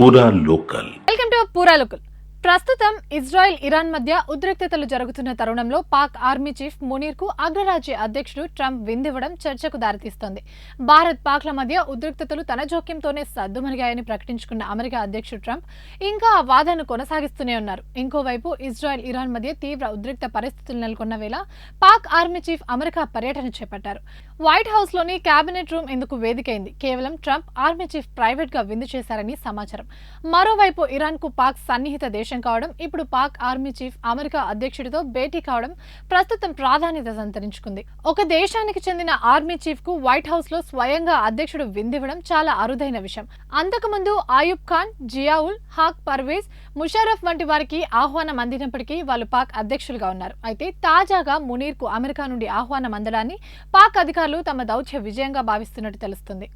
పూరా local. Welcome to పూరా local. ప్రస్తుతం ఇజ్రాయెల్ ఇరాన్ మధ్య ఉద్రిక్తతలు జరుగుతున్న తరుణంలో పాక్ ఆర్మీ చీఫ్ మునీర్ కు అగ్రరాజ్య అధ్యక్షుడు ట్రంప్ విందివ్వడం చర్చకు దారితీస్తోంది. భారత్ పాక్ల మధ్య ఉద్రిక్తతలు తన జోక్యంతోనే సద్దుమణిగాయని ప్రకటించుకున్న అమెరికా అధ్యక్షుడు ట్రంప్ ఇంకా ఆ వాదనను కొనసాగిస్తూనే ఉన్నారు. ఇంకోవైపు ఇజ్రాయెల్ ఇరాన్ మధ్య తీవ్ర ఉద్రిక్త పరిస్థితులు నెలకొన్న వేళ పాక్ ఆర్మీ చీఫ్ అమెరికా పర్యటన చేపట్టారు. వైట్ హౌస్ లోని కేబినెట్ రూమ్ ఇందుకు వేదికైంది. కేవలం ట్రంప్ ఆర్మీ చీఫ్ ప్రైవేట్ గా విందు చేశారని సమాచారం. మరోవైపు ఇరాన్ కు పాక్ సన్నిహిత దేశం కావడం, ఇప్పుడు పాక్ ఆర్మీ చీఫ్ అమెరికా అధ్యక్షుడితో భేటీ కావడం ప్రస్తుతం ప్రాధాన్యత సంతరించుకుంది. ఒక దేశానికి చెందిన ఆర్మీ చీఫ్ కు వైట్ హౌస్ లో స్వయంగా అధ్యక్షుడు విందివ్వడం చాలా అరుదైన విషయం. అంతకుముందు ఆయుబ్ ఖాన్, జియావుల్ హాక్, పర్వేజ్ ముషర్రఫ్ వంటి వారికి ఆహ్వానం అందినప్పటికీ వాళ్ళు పాక్ అధ్యక్షులుగా ఉన్నారు. అయితే తాజాగా మునీర్ కు అమెరికా నుండి ఆహ్వానం అందడాన్ని పాక్ అధికారులు తమ దౌత్య విజయంగా భావిస్తున్నట్టు తెలుస్తుంది.